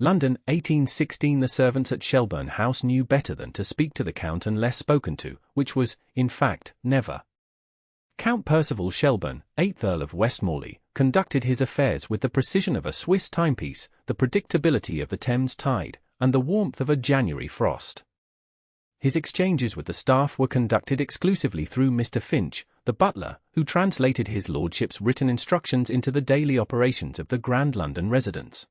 London, 1816. The servants at Shelburne House knew better than to speak to the Count unless spoken to, which was, in fact, never. Count Percival Shelburne, 8th Earl of Westmorland, conducted his affairs with the precision of a Swiss timepiece, the predictability of the Thames tide, and the warmth of a January frost. His exchanges with the staff were conducted exclusively through Mr. Finch, the butler, who translated his lordship's written instructions into the daily operations of the Grand London residence.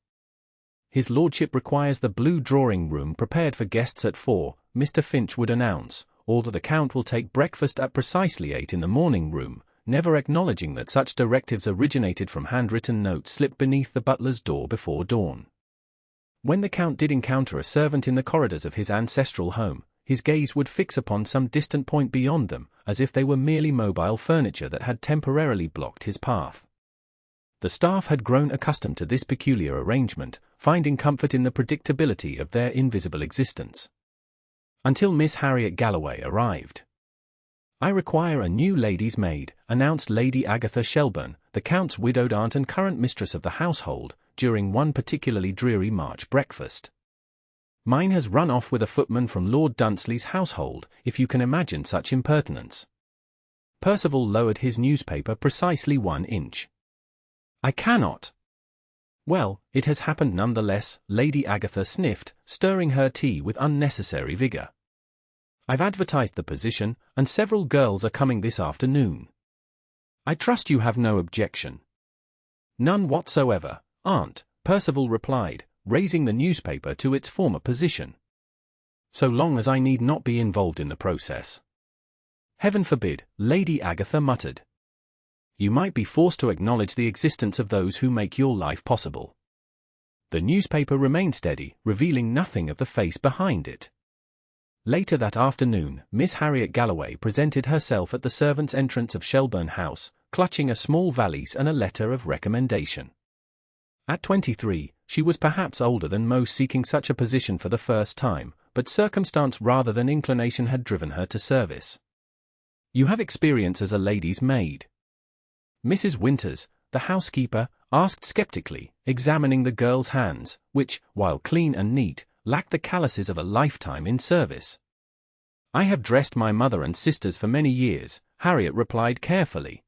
His lordship requires the blue drawing-room prepared for guests at 4, Mr. Finch would announce, although the Count will take breakfast at precisely 8 in the morning-room, never acknowledging that such directives originated from handwritten notes slipped beneath the butler's door before dawn. When the Count did encounter a servant in the corridors of his ancestral home, his gaze would fix upon some distant point beyond them, as if they were merely mobile furniture that had temporarily blocked his path. The staff had grown accustomed to this peculiar arrangement, finding comfort in the predictability of their invisible existence. Until Miss Harriet Galloway arrived. "I require a new lady's maid," announced Lady Agatha Shelburne, the Count's widowed aunt and current mistress of the household, during one particularly dreary March breakfast. "Mine has run off with a footman from Lord Dunsley's household, if you can imagine such impertinence." Percival lowered his newspaper precisely 1 inch. "I cannot." "Well, it has happened nonetheless," Lady Agatha sniffed, stirring her tea with unnecessary vigor. "I've advertised the position, and several girls are coming this afternoon. I trust you have no objection." "None whatsoever, aunt," Percival replied, raising the newspaper to its former position. "So long as I need not be involved in the process." "Heaven forbid," Lady Agatha muttered. "You might be forced to acknowledge the existence of those who make your life possible." The newspaper remained steady, revealing nothing of the face behind it. Later that afternoon, Miss Harriet Galloway presented herself at the servants' entrance of Shelburne House, clutching a small valise and a letter of recommendation. At 23, she was perhaps older than most seeking such a position for the first time, but circumstance rather than inclination had driven her to service. "You have experience as a lady's maid?" Mrs. Winters, the housekeeper, asked skeptically, examining the girl's hands, which, while clean and neat, lacked the calluses of a lifetime in service. "I have dressed my mother and sisters for many years," Harriet replied carefully.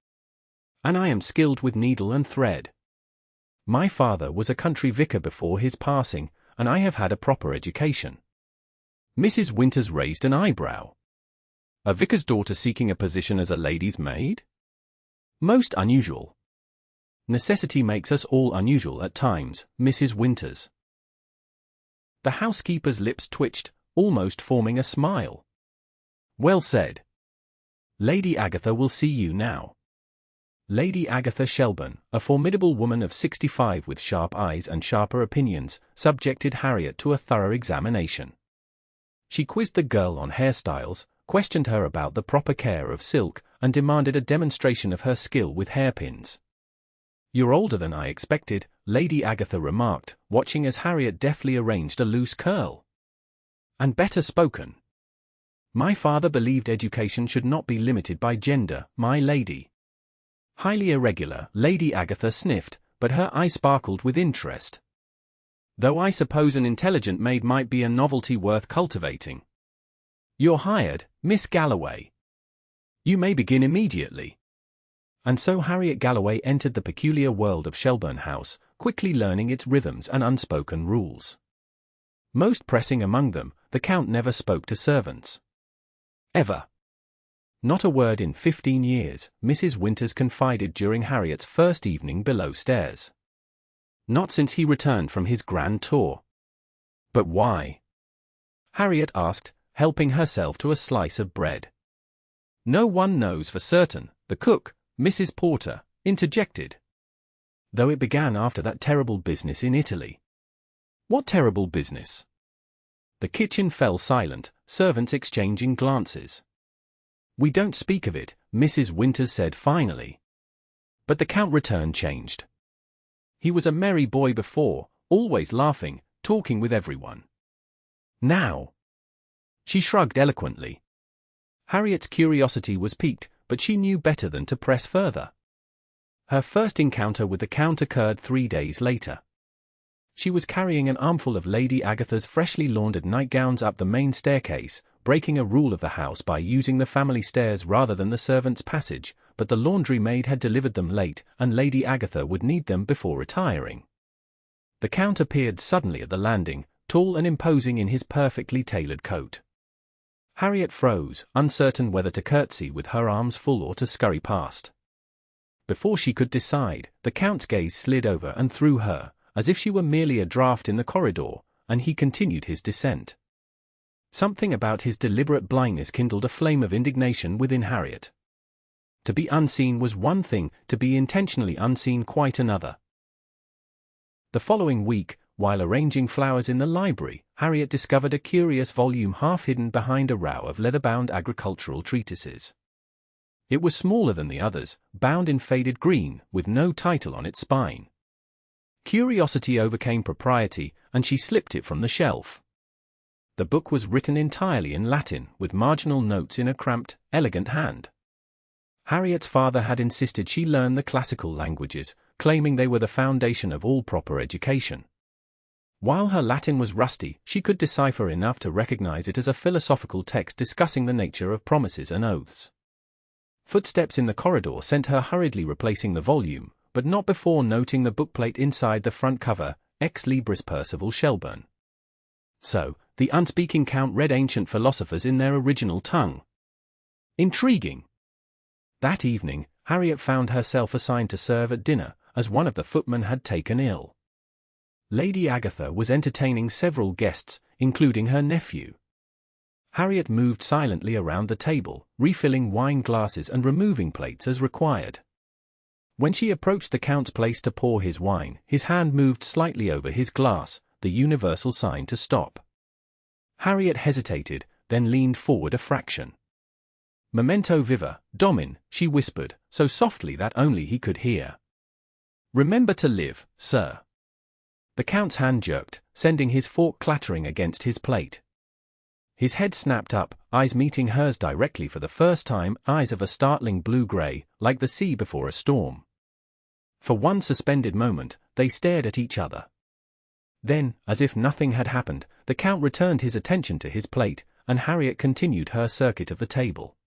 "And I am skilled with needle and thread. My father was a country vicar before his passing, and I have had a proper education." Mrs. Winters raised an eyebrow. "A vicar's daughter seeking a position as a lady's maid? Most unusual." "Necessity makes us all unusual at times, Mrs. Winters." The housekeeper's lips twitched, almost forming a smile. "Well said. Lady Agatha will see you now." Lady Agatha Shelburne, a formidable woman of 65 with sharp eyes and sharper opinions, subjected Harriet to a thorough examination. She quizzed the girl on hairstyles, questioned her about the proper care of silk, and demanded a demonstration of her skill with hairpins. "You're older than I expected," Lady Agatha remarked, watching as Harriet deftly arranged a loose curl. "And better spoken. My father believed education should not be limited by gender, my lady." "Highly irregular," Lady Agatha sniffed, but her eye sparkled with interest. "Though I suppose an intelligent maid might be a novelty worth cultivating." "You're hired, Miss Galloway. You may begin immediately." And so Harriet Galloway entered the peculiar world of Shelburne House, quickly learning its rhythms and unspoken rules. Most pressing among them, the Count never spoke to servants. Ever. Not a word in 15 years, Mrs. Winters confided during Harriet's first evening below stairs. Not since he returned from his grand tour. "But why?" Harriet asked, helping herself to a slice of bread. "No one knows for certain," the cook, Mrs. Porter, interjected. "Though it began after that terrible business in Italy." "What terrible business?" The kitchen fell silent, servants exchanging glances. "We don't speak of it," Mrs. Winters said finally. But the Count returned changed. He was a merry boy before, always laughing, talking with everyone. Now. She shrugged eloquently. Harriet's curiosity was piqued, but she knew better than to press further. Her first encounter with the Count occurred 3 days later. she was carrying an armful of Lady Agatha's freshly laundered nightgowns up the main staircase, breaking a rule of the house by using the family stairs rather than the servants' passage, but the laundry maid had delivered them late, and Lady Agatha would need them before retiring. The Count appeared suddenly at the landing, tall and imposing in his perfectly tailored coat. Harriet froze, uncertain whether to curtsy with her arms full or to scurry past. Before she could decide, the Count's gaze slid over and through her, as if she were merely a draught in the corridor, and he continued his descent. Something about his deliberate blindness kindled a flame of indignation within Harriet. To be unseen was one thing, to be intentionally unseen quite another. The following week, while arranging flowers in the library, Harriet discovered a curious volume half hidden behind a row of leather-bound agricultural treatises. It was smaller than the others, bound in faded green, with no title on its spine. Curiosity overcame propriety, and she slipped it from the shelf. The book was written entirely in Latin, with marginal notes in a cramped, elegant hand. Harriet's father had insisted she learn the classical languages, claiming they were the foundation of all proper education. While her Latin was rusty, she could decipher enough to recognize it as a philosophical text discussing the nature of promises and oaths. Footsteps in the corridor sent her hurriedly replacing the volume, but not before noting the bookplate inside the front cover, Ex Libris Percival Shelburne. So, the unspeaking Count read ancient philosophers in their original tongue. Intriguing. That evening, Harriet found herself assigned to serve at dinner, as one of the footmen had taken ill. Lady Agatha was entertaining several guests, including her nephew. Harriet moved silently around the table, refilling wine glasses and removing plates as required. When she approached the Count's place to pour his wine, his hand moved slightly over his glass, the universal sign to stop. Harriet hesitated, then leaned forward a fraction. "Memento viva, Domin," she whispered, so softly that only he could hear. "Remember to live, sir." The Count's hand jerked, sending his fork clattering against his plate. His head snapped up, eyes meeting hers directly for the first time, eyes of a startling blue-gray, like the sea before a storm. For one suspended moment, they stared at each other. Then, as if nothing had happened, the Count returned his attention to his plate, and Harriet continued her circuit of the table.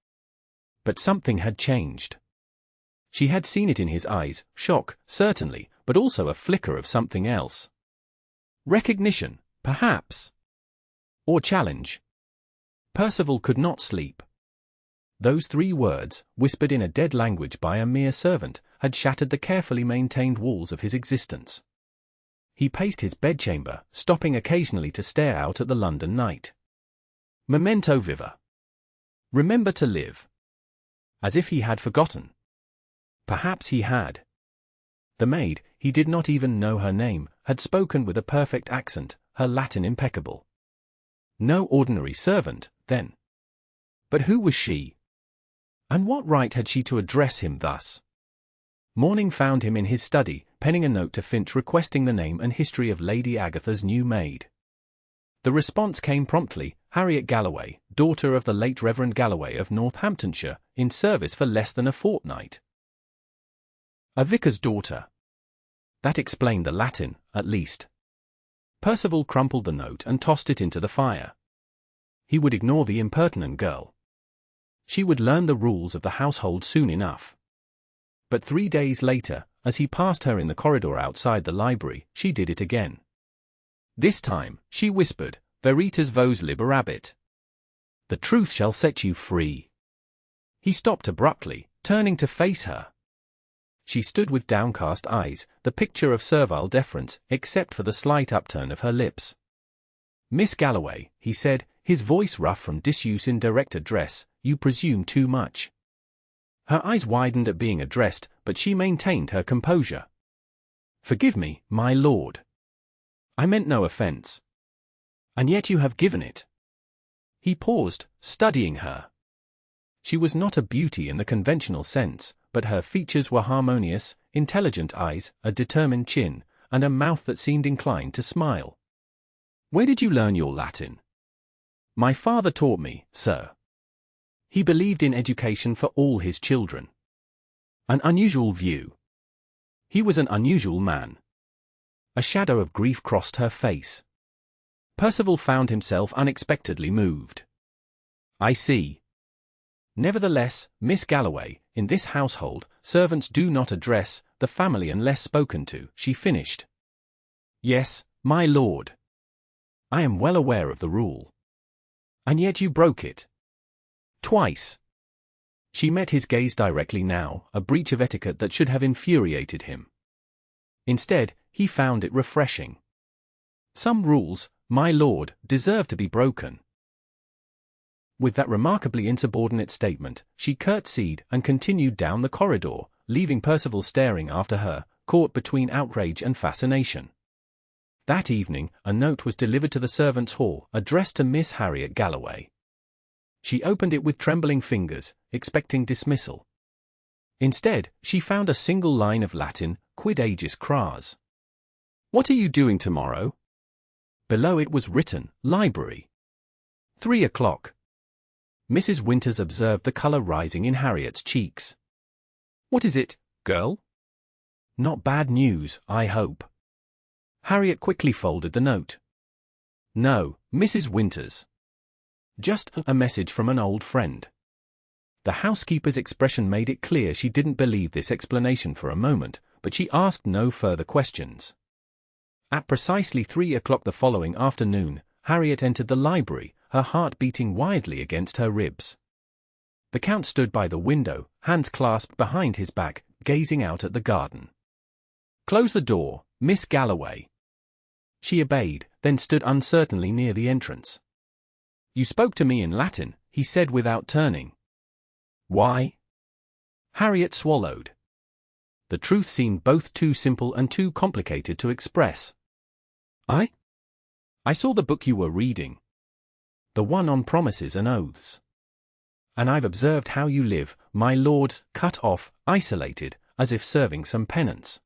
But something had changed. She had seen it in his eyes, shock, certainly, but also a flicker of something else. Recognition, perhaps. Or challenge. Percival could not sleep. Those 3 words, whispered in a dead language by a mere servant, had shattered the carefully maintained walls of his existence. He paced his bedchamber, stopping occasionally to stare out at the London night. Memento viva. Remember to live. As if he had forgotten. Perhaps he had. The maid, he did not even know her name, had spoken with a perfect accent, her Latin impeccable. No ordinary servant, then. But who was she? And what right had she to address him thus? Morning found him in his study, penning a note to Finch requesting the name and history of Lady Agatha's new maid. The response came promptly: Harriet Galloway, daughter of the late Reverend Galloway of Northamptonshire, in service for less than a fortnight. A vicar's daughter. That explained the Latin, at least. Percival crumpled the note and tossed it into the fire. He would ignore the impertinent girl. She would learn the rules of the household soon enough. But 3 days later, as he passed her in the corridor outside the library, she did it again. This time, she whispered, "Veritas vos liberabit. The truth shall set you free." He stopped abruptly, turning to face her. She stood with downcast eyes, the picture of servile deference, except for the slight upturn of her lips. "Miss Galloway," he said, his voice rough from disuse in direct address, "you presume too much." Her eyes widened at being addressed, but she maintained her composure. "Forgive me, my lord. I meant no offense. And yet you have given it." He paused, studying her. She was not a beauty in the conventional sense, but her features were harmonious, intelligent eyes, a determined chin, and a mouth that seemed inclined to smile. "Where did you learn your Latin?" "My father taught me, sir." He believed in education for all his children. An unusual view. He was an unusual man. A shadow of grief crossed her face. Percival found himself unexpectedly moved. "I see. Nevertheless, Miss Galloway, in this household, servants do not address the family unless spoken to," she finished. "Yes, my lord. I am well aware of the rule. And yet you broke it. Twice." She met his gaze directly now, a breach of etiquette that should have infuriated him. Instead, he found it refreshing. "Some rules, my lord, deserve to be broken." With that remarkably insubordinate statement, she curtsied and continued down the corridor, leaving Percival staring after her, caught between outrage and fascination. That evening, a note was delivered to the servants' hall, addressed to Miss Harriet Galloway. She opened it with trembling fingers, expecting dismissal. Instead, she found a single line of Latin, quid agis cras. "What are you doing tomorrow?" Below it was written, "Library. 3 o'clock." Mrs. Winters observed the color rising in Harriet's cheeks. "What is it, girl? Not bad news, I hope." Harriet quickly folded the note. "No, Mrs. Winters. Just a message from an old friend." The housekeeper's expression made it clear she didn't believe this explanation for a moment, but she asked no further questions. At precisely 3 o'clock the following afternoon, Harriet entered the library, her heart beating wildly against her ribs. The Count stood by the window, hands clasped behind his back, gazing out at the garden. "Close the door, Miss Galloway." She obeyed, then stood uncertainly near the entrance. "You spoke to me in Latin," he said without turning. "Why?" Harriet swallowed. The truth seemed both too simple and too complicated to express. I saw the book you were reading. The one on promises and oaths. And I've observed how you live, my lord, cut off, isolated, as if serving some penance.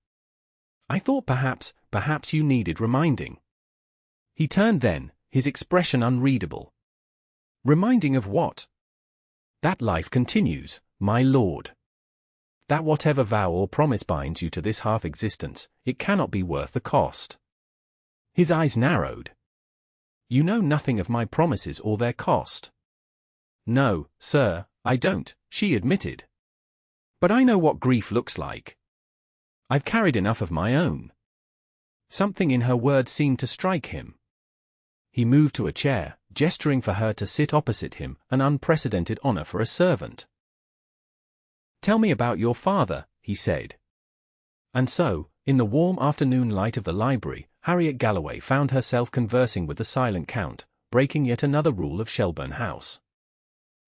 I thought perhaps you needed reminding." He turned then, his expression unreadable. "Reminding of what?" "That life continues, my lord. That whatever vow or promise binds you to this half-existence, it cannot be worth the cost." His eyes narrowed. "You know nothing of my promises or their cost." "No, sir, I don't," she admitted. "But I know what grief looks like. I've carried enough of my own." Something in her words seemed to strike him. He moved to a chair, gesturing for her to sit opposite him, an unprecedented honor for a servant. "Tell me about your father," he said. And so, in the warm afternoon light of the library, Harriet Galloway found herself conversing with the silent Count, breaking yet another rule of Shelburne House.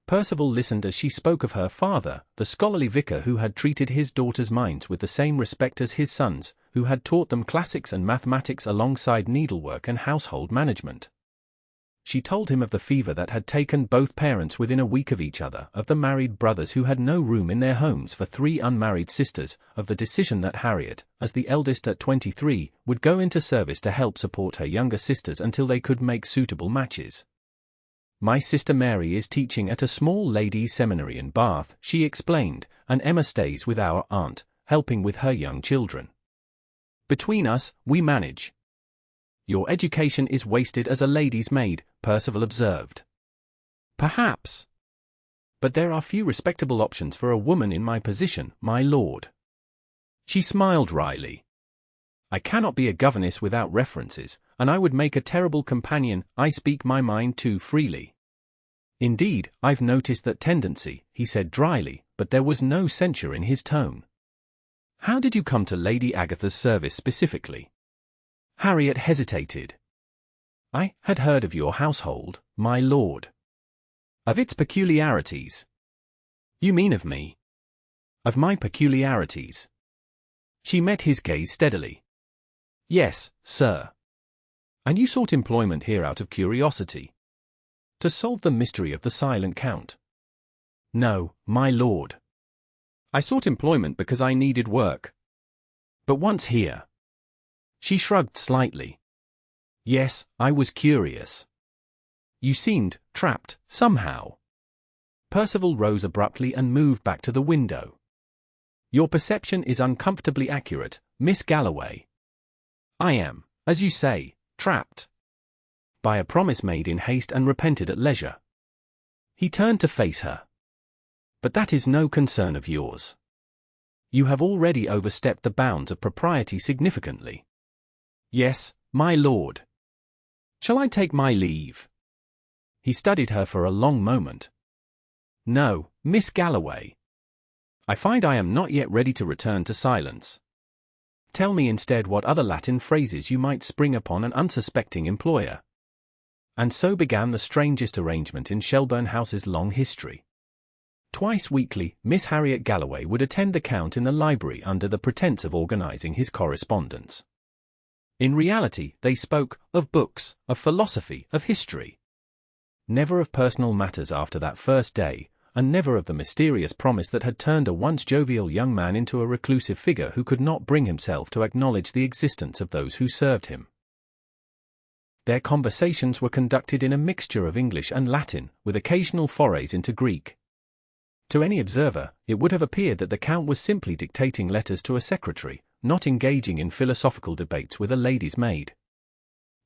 Percival listened as she spoke of her father, the scholarly vicar who had treated his daughters' minds with the same respect as his sons, who had taught them classics and mathematics alongside needlework and household management. She told him of the fever that had taken both parents within a week of each other, of the married brothers who had no room in their homes for 3 unmarried sisters, of the decision that Harriet, as the eldest at 23, would go into service to help support her younger sisters until they could make suitable matches. "My sister Mary is teaching at a small ladies' seminary in Bath," she explained, "and Emma stays with our aunt, helping with her young children. Between us, we manage." "Your education is wasted as a lady's maid," Percival observed. "Perhaps. But there are few respectable options for a woman in my position, my lord." She smiled wryly. "I cannot be a governess without references, and I would make a terrible companion. I speak my mind too freely." "Indeed, I've noticed that tendency," he said dryly, but there was no censure in his tone. "How did you come to Lady Agatha's service specifically?" Harriet hesitated. "I had heard of your household, my lord. Of its peculiarities." "You mean of me?" "Of my peculiarities." She met his gaze steadily. "Yes, sir." "And you sought employment here out of curiosity? To solve the mystery of the silent Count?" "No, my lord. I sought employment because I needed work. But once here—" She shrugged slightly. "Yes, I was curious. You seemed trapped, somehow." Percival rose abruptly and moved back to the window. "Your perception is uncomfortably accurate, Miss Galloway. I am, as you say, trapped by a promise made in haste and repented at leisure. He turned to face her. But that is no concern of yours. You have already overstepped the bounds of propriety significantly. Yes, my lord. Shall I take my leave? He studied her for a long moment. No, Miss Galloway. I find I am not yet ready to return to silence. Tell me instead what other Latin phrases you might spring upon an unsuspecting employer. And so began the strangest arrangement in Shelburne House's long history. Twice weekly, Miss Harriet Galloway would attend the Count in the library under the pretence of organizing his correspondence. In reality, they spoke of books, of philosophy, of history. Never of personal matters after that first day, and never of the mysterious promise that had turned a once jovial young man into a reclusive figure who could not bring himself to acknowledge the existence of those who served him. Their conversations were conducted in a mixture of English and Latin, with occasional forays into Greek. To any observer, it would have appeared that the Count was simply dictating letters to a secretary, not engaging in philosophical debates with a lady's maid.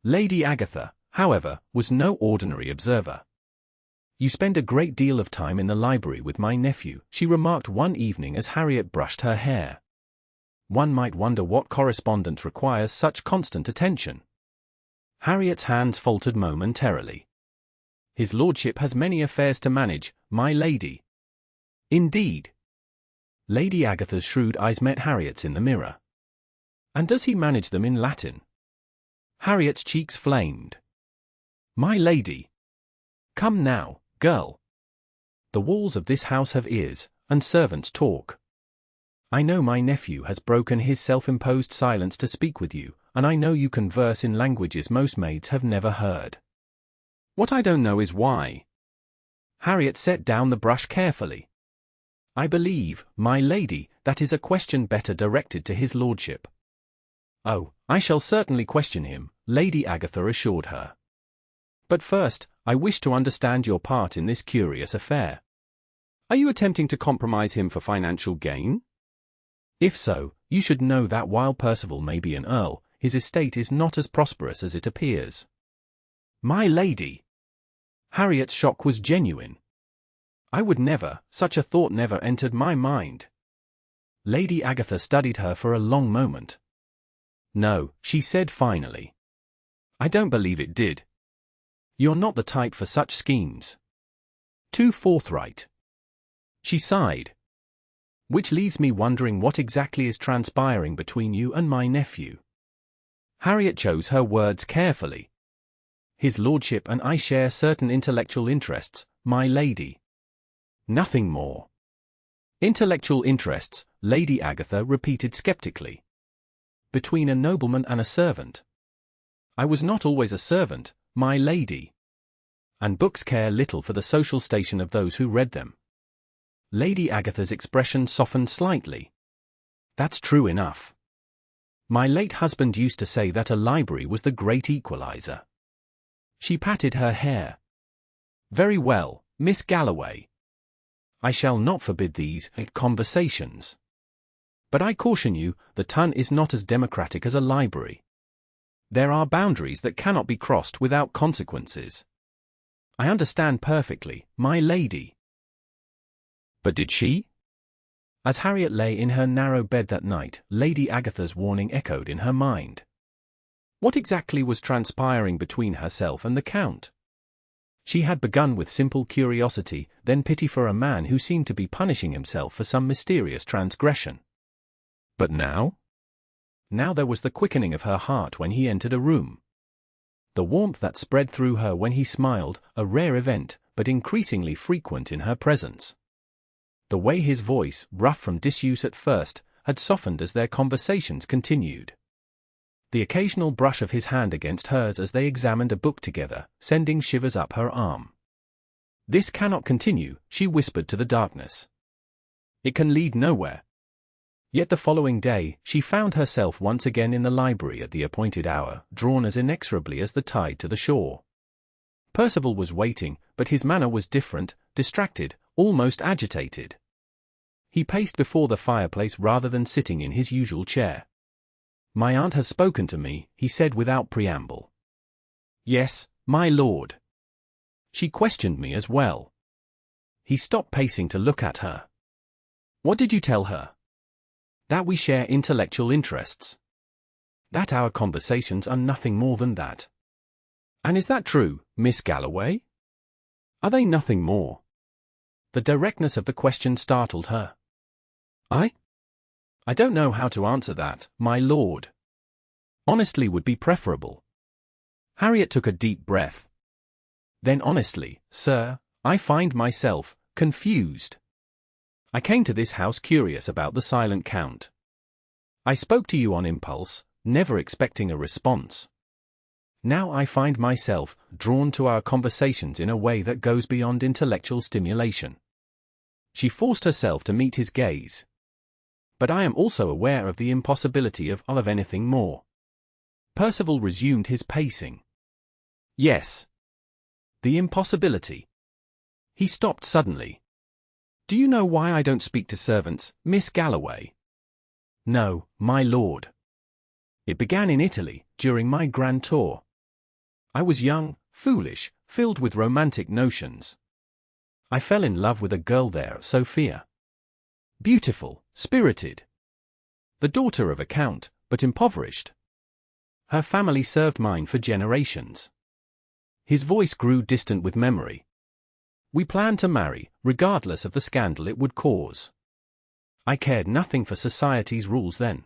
Lady Agatha, however, was no ordinary observer. You spend a great deal of time in the library with my nephew, she remarked one evening as Harriet brushed her hair. One might wonder what correspondent requires such constant attention. Harriet's hands faltered momentarily. His lordship has many affairs to manage, my lady. Indeed. Lady Agatha's shrewd eyes met Harriet's in the mirror. And does he manage them in Latin? Harriet's cheeks flamed. My lady. Come now, girl. The walls of this house have ears, and servants talk. I know my nephew has broken his self-imposed silence to speak with you, and I know you converse in languages most maids have never heard. What I don't know is why. Harriet set down the brush carefully. I believe, my lady, that is a question better directed to his lordship. Oh, I shall certainly question him, Lady Agatha assured her. But first, I wish to understand your part in this curious affair. Are you attempting to compromise him for financial gain? If so, you should know that while Percival may be an earl, his estate is not as prosperous as it appears. My lady! Harriet's shock was genuine. I would never, such a thought never entered my mind. Lady Agatha studied her for a long moment. No, she said finally. I don't believe it did. You're not the type for such schemes. Too forthright. She sighed. Which leaves me wondering what exactly is transpiring between you and my nephew. Harriet chose her words carefully. His lordship and I share certain intellectual interests, my lady. Nothing more. Intellectual interests, Lady Agatha repeated skeptically. Between a nobleman and a servant. I was not always a servant, my lady. And books care little for the social station of those who read them. Lady Agatha's expression softened slightly. That's true enough. My late husband used to say that a library was the great equalizer. She patted her hair. Very well, Miss Galloway. I shall not forbid these conversations. But I caution you, the ton is not as democratic as a library. There are boundaries that cannot be crossed without consequences. I understand perfectly, my lady. But did she? As Harriet lay in her narrow bed that night, Lady Agatha's warning echoed in her mind. What exactly was transpiring between herself and the Count? She had begun with simple curiosity, then pity for a man who seemed to be punishing himself for some mysterious transgression. But now? Now there was the quickening of her heart when he entered a room. The warmth that spread through her when he smiled, a rare event, but increasingly frequent in her presence. The way his voice, rough from disuse at first, had softened as their conversations continued. The occasional brush of his hand against hers as they examined a book together, sending shivers up her arm. This cannot continue, she whispered to the darkness. It can lead nowhere. Yet the following day, she found herself once again in the library at the appointed hour, drawn as inexorably as the tide to the shore. Percival was waiting, but his manner was different, distracted, almost agitated. He paced before the fireplace rather than sitting in his usual chair. My aunt has spoken to me, he said without preamble. Yes, my lord. She questioned me as well. He stopped pacing to look at her. What did you tell her? That we share intellectual interests. That our conversations are nothing more than that. And is that true, Miss Galloway? Are they nothing more? The directness of the question startled her. I don't know how to answer that, my lord. Honestly would be preferable. Harriet took a deep breath. Then honestly, sir, I find myself confused. I came to this house curious about the silent Count. I spoke to you on impulse, never expecting a response. Now I find myself drawn to our conversations in a way that goes beyond intellectual stimulation. She forced herself to meet his gaze. But I am also aware of the impossibility of anything more. Percival resumed his pacing. Yes. The impossibility. He stopped suddenly. Do you know why I don't speak to servants, Miss Galloway? No, my lord. It began in Italy, during my grand tour. I was young, foolish, filled with romantic notions. I fell in love with a girl there, Sophia. Beautiful, spirited. The daughter of a count, but impoverished. Her family served mine for generations. His voice grew distant with memory. We planned to marry, regardless of the scandal it would cause. I cared nothing for society's rules then.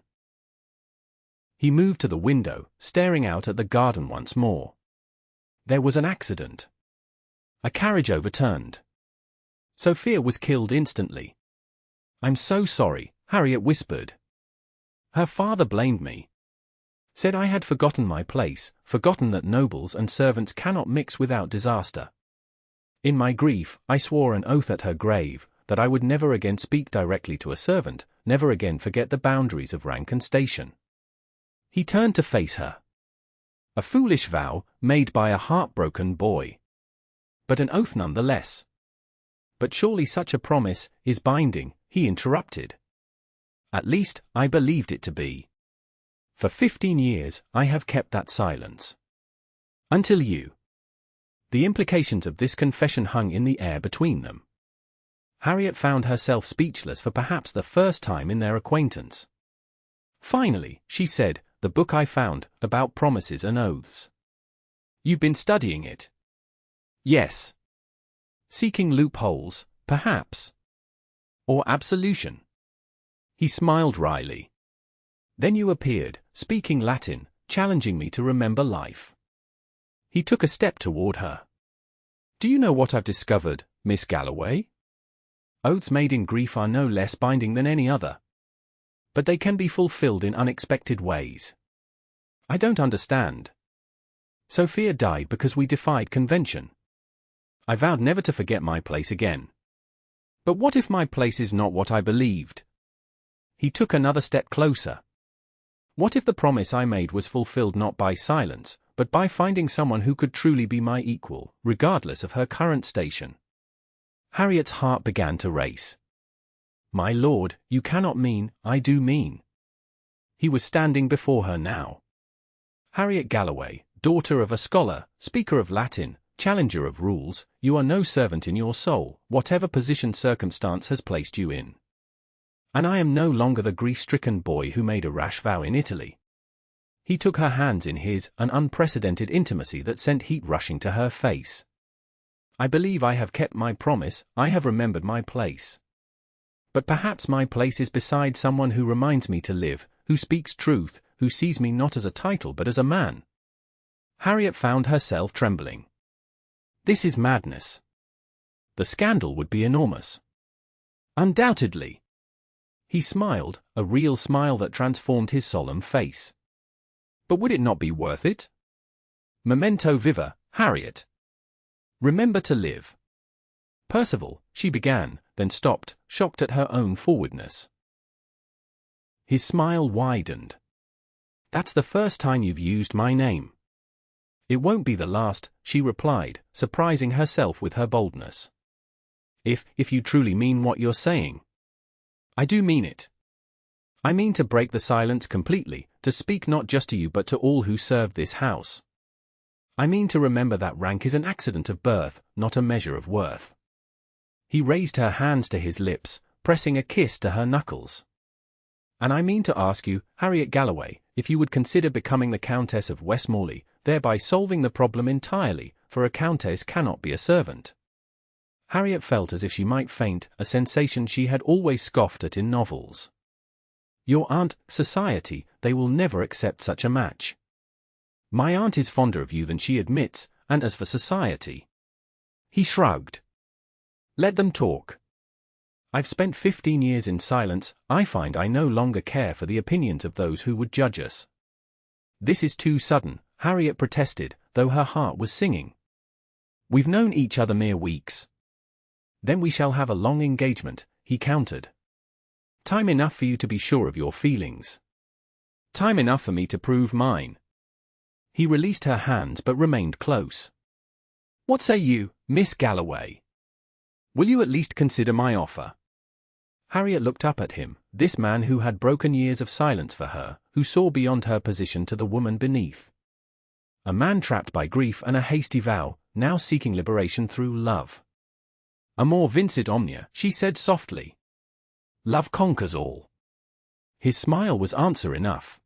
He moved to the window, staring out at the garden once more. There was an accident. A carriage overturned. Sophia was killed instantly. I'm so sorry, Harriet whispered. Her father blamed me. Said I had forgotten my place, forgotten that nobles and servants cannot mix without disaster. In my grief, I swore an oath at her grave, that I would never again speak directly to a servant, never again forget the boundaries of rank and station. He turned to face her. A foolish vow, made by a heartbroken boy. But an oath nonetheless. But surely such a promise is binding, he interrupted. At least, I believed it to be. For 15 years, I have kept that silence. Until you. The implications of this confession hung in the air between them. Harriet found herself speechless for perhaps the first time in their acquaintance. Finally, she said, the book I found, about promises and oaths. You've been studying it? Yes. Seeking loopholes, perhaps. Or absolution. He smiled wryly. Then you appeared, speaking Latin, challenging me to remember life. He took a step toward her. Do you know what I've discovered, Miss Galloway? Oaths made in grief are no less binding than any other. But they can be fulfilled in unexpected ways. I don't understand. Sophia died because we defied convention. I vowed never to forget my place again. But what if my place is not what I believed? He took another step closer. What if the promise I made was fulfilled not by silence, but by finding someone who could truly be my equal, regardless of her current station? Harriet's heart began to race. My lord, you cannot mean, I do mean. He was standing before her now. Harriet Galloway, daughter of a scholar, speaker of Latin, challenger of rules, you are no servant in your soul, whatever position circumstance has placed you in. And I am no longer the grief-stricken boy who made a rash vow in Italy. He took her hands in his, an unprecedented intimacy that sent heat rushing to her face. I believe I have kept my promise, I have remembered my place. But perhaps my place is beside someone who reminds me to live, who speaks truth, who sees me not as a title but as a man. Harriet found herself trembling. This is madness. The scandal would be enormous. Undoubtedly. He smiled, a real smile that transformed his solemn face. But would it not be worth it? Memento viva, Harriet. Remember to live. Percival, she began, then stopped, shocked at her own forwardness. His smile widened. That's the first time you've used my name. It won't be the last, she replied, surprising herself with her boldness. If you truly mean what you're saying. I do mean it. I mean to break the silence completely, to speak not just to you but to all who serve this house. I mean to remember that rank is an accident of birth, not a measure of worth. He raised her hands to his lips, pressing a kiss to her knuckles. And I mean to ask you, Harriet Galloway, if you would consider becoming the Countess of Westmorley, thereby solving the problem entirely, for a countess cannot be a servant. Harriet felt as if she might faint, a sensation she had always scoffed at in novels. Your aunt, society, they will never accept such a match. My aunt is fonder of you than she admits, and as for society. He shrugged. Let them talk. I've spent 15 years in silence. I find I no longer care for the opinions of those who would judge us. This is too sudden, Harriet protested, though her heart was singing. We've known each other mere weeks. Then we shall have a long engagement, he countered. Time enough for you to be sure of your feelings. Time enough for me to prove mine. He released her hands but remained close. What say you, Miss Galloway? Will you at least consider my offer? Harriet looked up at him, this man who had broken years of silence for her, who saw beyond her position to the woman beneath. A man trapped by grief and a hasty vow, now seeking liberation through love. Amor vincit omnia, she said softly. Love conquers all. His smile was answer enough.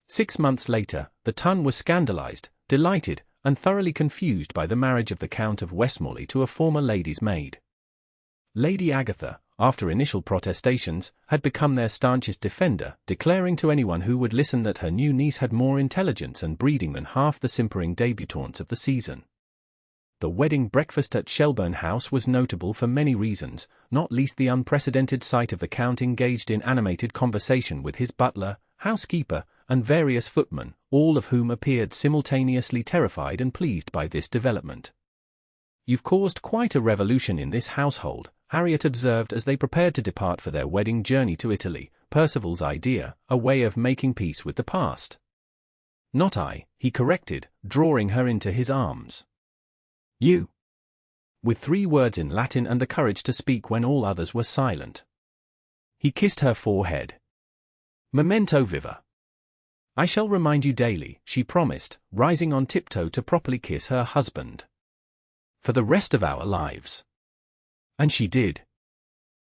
6 months later, the Tun was scandalized, delighted, and thoroughly confused by the marriage of the Count of Westmorley to a former lady's maid. Lady Agatha, after initial protestations, had become their staunchest defender, declaring to anyone who would listen that her new niece had more intelligence and breeding than half the simpering debutantes of the season. The wedding breakfast at Shelburne House was notable for many reasons, not least the unprecedented sight of the Count engaged in animated conversation with his butler, housekeeper, and various footmen, all of whom appeared simultaneously terrified and pleased by this development. You've caused quite a revolution in this household, Harriet observed as they prepared to depart for their wedding journey to Italy, Percival's idea, a way of making peace with the past. Not I, he corrected, drawing her into his arms. You. With 3 words in Latin and the courage to speak when all others were silent. He kissed her forehead. Memento viva. I shall remind you daily, she promised, rising on tiptoe to properly kiss her husband. For the rest of our lives. And she did.